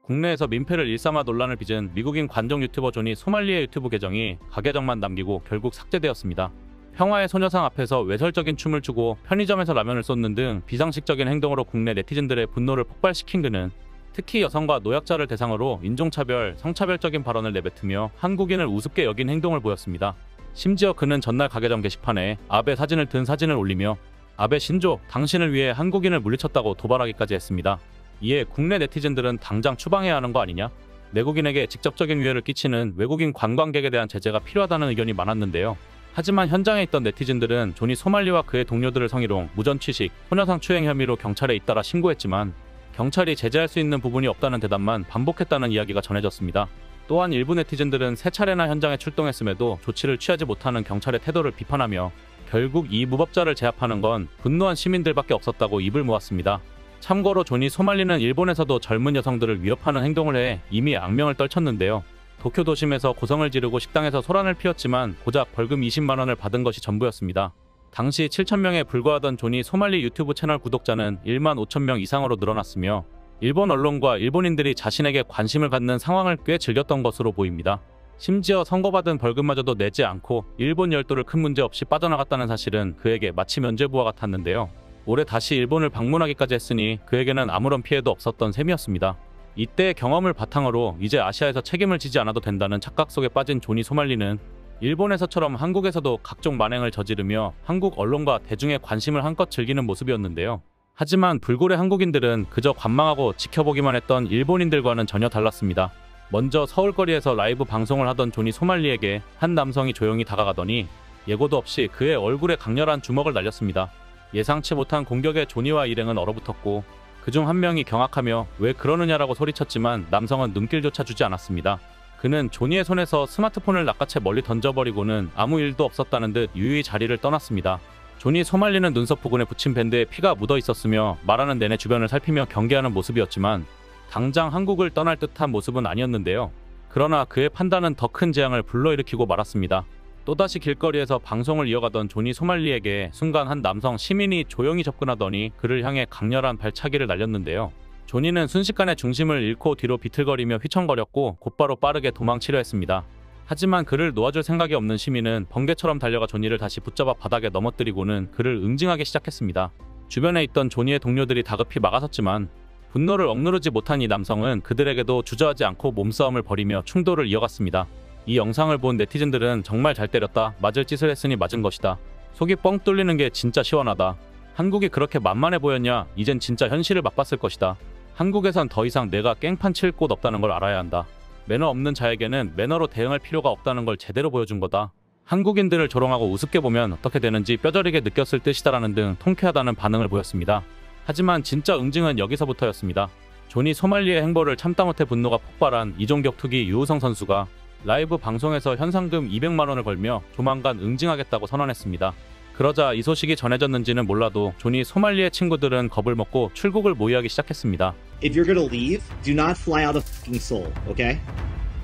국내에서 민폐를 일삼아 논란을 빚은 미국인 관종 유튜버 존이 소말리의 유튜브 계정이 가계정만 남기고 결국 삭제되었습니다. 평화의 소녀상 앞에서 외설적인 춤을 추고 편의점에서 라면을 쏟는 등 비상식적인 행동으로 국내 네티즌들의 분노를 폭발시킨 그는 특히 여성과 노약자를 대상으로 인종차별, 성차별적인 발언을 내뱉으며 한국인을 우습게 여긴 행동을 보였습니다. 심지어 그는 전날 가계정 게시판에 아베 사진을 든 사진을 올리며 아베 신조, 당신을 위해 한국인을 물리쳤다고 도발하기까지 했습니다. 이에 국내 네티즌들은 당장 추방해야 하는 거 아니냐? 내국인에게 직접적인 위해를 끼치는 외국인 관광객에 대한 제재가 필요하다는 의견이 많았는데요. 하지만 현장에 있던 네티즌들은 존이 소말리와 그의 동료들을 성희롱, 무전취식, 소녀상 추행 혐의로 경찰에 잇따라 신고했지만 경찰이 제재할 수 있는 부분이 없다는 대답만 반복했다는 이야기가 전해졌습니다. 또한 일부 네티즌들은 세 차례나 현장에 출동했음에도 조치를 취하지 못하는 경찰의 태도를 비판하며 결국 이 무법자를 제압하는 건 분노한 시민들밖에 없었다고 입을 모았습니다. 참고로 존이 소말리는 일본에서도 젊은 여성들을 위협하는 행동을 해 이미 악명을 떨쳤는데요. 도쿄 도심에서 고성을 지르고 식당에서 소란을 피웠지만 고작 벌금 20만 원을 받은 것이 전부였습니다. 당시 7,000명에 불과하던 존이 소말리 유튜브 채널 구독자는 1만 5천 명 이상으로 늘어났으며 일본 언론과 일본인들이 자신에게 관심을 갖는 상황을 꽤 즐겼던 것으로 보입니다. 심지어 선고받은 벌금마저도 내지 않고 일본 열도를 큰 문제 없이 빠져나갔다는 사실은 그에게 마치 면죄부와 같았는데요. 올해 다시 일본을 방문하기까지 했으니 그에게는 아무런 피해도 없었던 셈이었습니다. 이때의 경험을 바탕으로 이제 아시아에서 책임을 지지 않아도 된다는 착각 속에 빠진 존이 소말리는 일본에서처럼 한국에서도 각종 만행을 저지르며 한국 언론과 대중의 관심을 한껏 즐기는 모습이었는데요. 하지만 불고래 한국인들은 그저 관망하고 지켜보기만 했던 일본인들과는 전혀 달랐습니다. 먼저 서울거리에서 라이브 방송을 하던 존이 소말리에게 한 남성이 조용히 다가가더니 예고도 없이 그의 얼굴에 강렬한 주먹을 날렸습니다. 예상치 못한 공격에 존이와 일행은 얼어붙었고 그중 한 명이 경악하며 왜 그러느냐라고 소리쳤지만 남성은 눈길조차 주지 않았습니다. 그는 존이의 손에서 스마트폰을 낚아채 멀리 던져버리고는 아무 일도 없었다는 듯 유유히 자리를 떠났습니다. 존이 소말리는 눈썹 부근에 붙인 밴드에 피가 묻어 있었으며 말하는 내내 주변을 살피며 경계하는 모습이었지만 당장 한국을 떠날 듯한 모습은 아니었는데요. 그러나 그의 판단은 더 큰 재앙을 불러일으키고 말았습니다. 또다시 길거리에서 방송을 이어가던 존이 소말리에게 순간 한 남성 시민이 조용히 접근하더니 그를 향해 강렬한 발차기를 날렸는데요. 존이는 순식간에 중심을 잃고 뒤로 비틀거리며 휘청거렸고 곧바로 빠르게 도망치려 했습니다. 하지만 그를 놓아줄 생각이 없는 시민은 번개처럼 달려가 존이를 다시 붙잡아 바닥에 넘어뜨리고는 그를 응징하기 시작했습니다. 주변에 있던 존이의 동료들이 다급히 막아섰지만 분노를 억누르지 못한 이 남성은 그들에게도 주저하지 않고 몸싸움을 벌이며 충돌을 이어갔습니다. 이 영상을 본 네티즌들은 정말 잘 때렸다. 맞을 짓을 했으니 맞은 것이다. 속이 뻥 뚫리는 게 진짜 시원하다. 한국이 그렇게 만만해 보였냐? 이젠 진짜 현실을 맛봤을 것이다. 한국에선 더 이상 내가 깽판 칠 곳 없다는 걸 알아야 한다. 매너 없는 자에게는 매너로 대응할 필요가 없다는 걸 제대로 보여준 거다. 한국인들을 조롱하고 우습게 보면 어떻게 되는지 뼈저리게 느꼈을 뜻이다라는 등 통쾌하다는 반응을 보였습니다. 하지만 진짜 응징은 여기서부터였습니다. 존이 소말리의 행보를 참다 못해 분노가 폭발한 이종격투기 유우성 선수가 라이브 방송에서 현상금 200만 원을 걸며 조만간 응징하겠다고 선언했습니다. 그러자 이 소식이 전해졌는지는 몰라도 존이 소말리의 친구들은 겁을 먹고 출국을 모의하기 시작했습니다. If you're gonna leave, do not fly out of fucking Seoul, okay?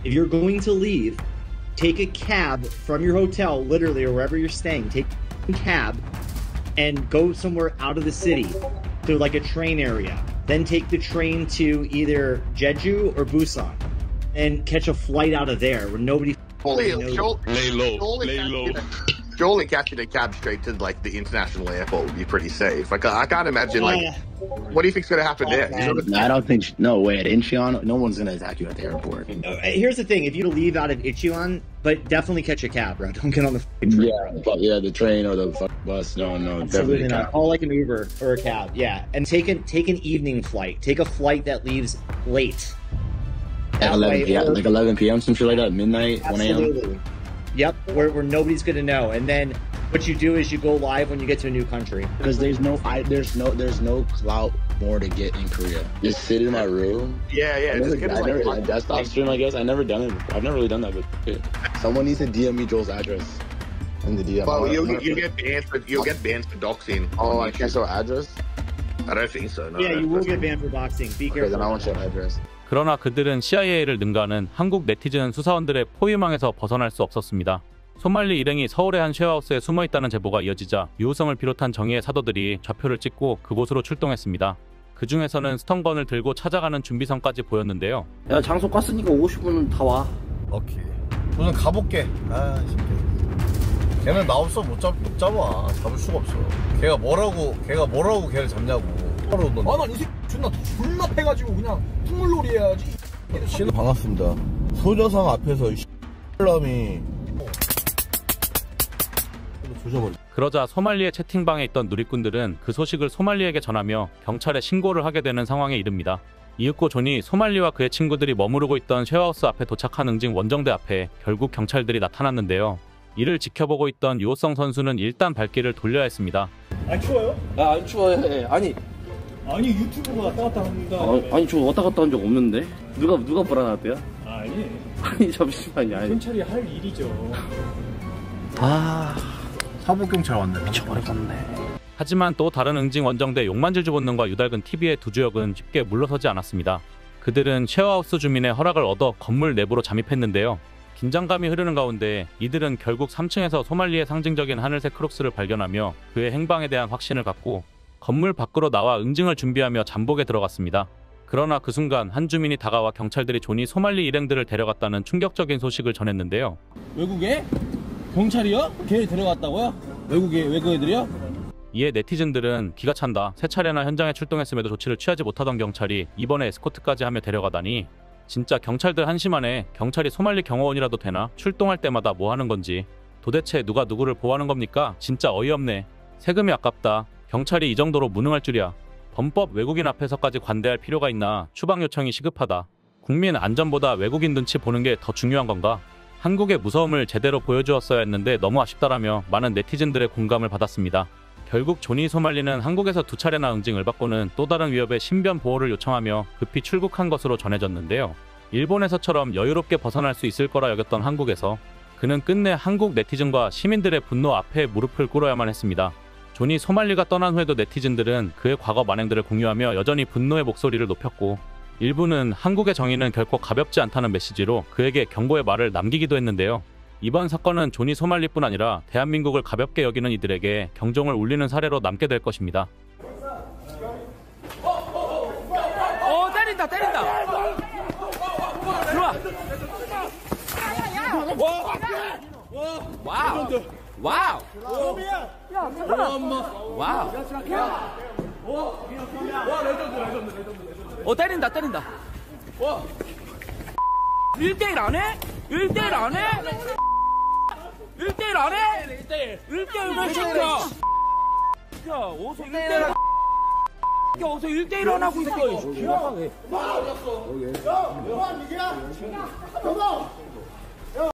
If you're going to leave, take a cab from your hotel, literally, or wherever you're staying. Take a cab and go somewhere out of the city to like a train area. Then take the train to either Jeju or Busan and catch a flight out of there where nobody knows. Lay low. Only catching a cab straight to like the international airport would be pretty safe. Like I can't imagine what do you think's gonna happen there? I don't think no way at Incheon, no one's gonna attack you at the airport. Here's the thing: if you leave out of Incheon, but definitely catch a cab, bro. Don't get on the train. Yeah, the train or the bus. No, absolutely not. Call like an Uber or a cab. Yeah, and take an evening flight. Take a flight that leaves late. At 11 p.m. Like 11 p.m. some shit like that, midnight, 1 a.m. Absolutely. Yep, where nobody's gonna know, and then what you do is you go live when you get to a new country. Because there's no clout more to get in Korea. Just sit in my room. Yeah. A desktop stream, I guess. I've never done it. I've never really done that, but yeah. Someone needs to DM me Joel's address in the DM. Well, you get banned for doxing. Oh, I can't show address. I don't think so. No, yeah, you will get banned for doxing. Be careful. Okay, then I won't show address. 그러나 그들은 CIA를 능가하는 한국 네티즌 수사원들의 포위망에서 벗어날 수 없었습니다. 소말리 일행이 서울의 한 쉐어하우스에 숨어있다는 제보가 이어지자 유우성을 비롯한 정의의 사도들이 좌표를 찍고 그곳으로 출동했습니다. 그 중에서는 스턴건을 들고 찾아가는 준비성까지 보였는데요. 야 장소 깠으니까 50분은 다 와. 오케이. 우선 가볼게. 아 진짜. 걔는 나 없어 못 잡아. 잡을 수가 없어. 걔가 뭐라고 걔를 잡냐고. 아나 이 새끼 존나 패가지고 그냥 풍물놀이 해야지. 씨는 반갑습니다. 소녀상 앞에서 놈이 조져버려. 그러자 소말리의 채팅방에 있던 누리꾼들은 그 소식을 소말리에게 전하며 경찰에 신고를 하게 되는 상황에 이릅니다. 이윽고 존이 소말리와 그의 친구들이 머무르고 있던 쉐어하우스 앞에 도착한 응징 원정대 앞에 결국 경찰들이 나타났는데요. 이를 지켜보고 있던 유호성 선수는 일단 발길을 돌려야 했습니다. 안 추워요? 야 안 추워해. 아니 유튜브가 왔다 갔다 합니다. 아니 저 왔다 갔다 한 적 없는데 누가 불안하대요? 아니 아니 잠시만요. 아니. 경찰이 할 일이죠. 아 사법경찰 왔네. 미쳐버렸네. 하지만 또 다른 응징 원정대 용만질주 본능과 유달근 TV의 두 주역은 쉽게 물러서지 않았습니다. 그들은 쉐어하우스 주민의 허락을 얻어 건물 내부로 잠입했는데요. 긴장감이 흐르는 가운데 이들은 결국 3층에서 소말리의 상징적인 하늘색 크록스를 발견하며 그의 행방에 대한 확신을 갖고 건물 밖으로 나와 응징을 준비하며 잠복에 들어갔습니다. 그러나 그 순간 한 주민이 다가와 경찰들이 존이 소말리 일행들을 데려갔다는 충격적인 소식을 전했는데요. 외국에? 경찰이요? 걔 데려갔다고요? 외국 애들이요? 이에 네티즌들은 기가 찬다. 세 차례나 현장에 출동했음에도 조치를 취하지 못하던 경찰이 이번에 에스코트까지 하며 데려가다니 진짜 경찰들 한심하네. 경찰이 소말리 경호원이라도 되나? 출동할 때마다 뭐 하는 건지. 도대체 누가 누구를 보호하는 겁니까? 진짜 어이없네. 세금이 아깝다. 경찰이 이 정도로 무능할 줄이야. 범법 외국인 앞에서까지 관대할 필요가 있나. 추방 요청이 시급하다. 국민 안전보다 외국인 눈치 보는 게 더 중요한 건가? 한국의 무서움을 제대로 보여주었어야 했는데 너무 아쉽다라며 많은 네티즌들의 공감을 받았습니다. 결국 존이 소말리는 한국에서 2차례나 응징을 받고는 또 다른 위협에 신변 보호를 요청하며 급히 출국한 것으로 전해졌는데요. 일본에서처럼 여유롭게 벗어날 수 있을 거라 여겼던 한국에서 그는 끝내 한국 네티즌과 시민들의 분노 앞에 무릎을 꿇어야만 했습니다. 존이 소말리가 떠난 후에도 네티즌들은 그의 과거 만행들을 공유하며 여전히 분노의 목소리를 높였고 일부는 한국의 정의는 결코 가볍지 않다는 메시지로 그에게 경고의 말을 남기기도 했는데요. 이번 사건은 존이 소말리뿐 아니라 대한민국을 가볍게 여기는 이들에게 경종을 울리는 사례로 남게 될 것입니다. 때린다. 들어와. 와우. 야, 와우. 때린다. 1대1 안 해? 1대1 안 해? 1대1 안 해? 1대1 왜 시켜? 야, 어서 1대1 야, 어서 1대1 안 하고 있어. 기가 막혀.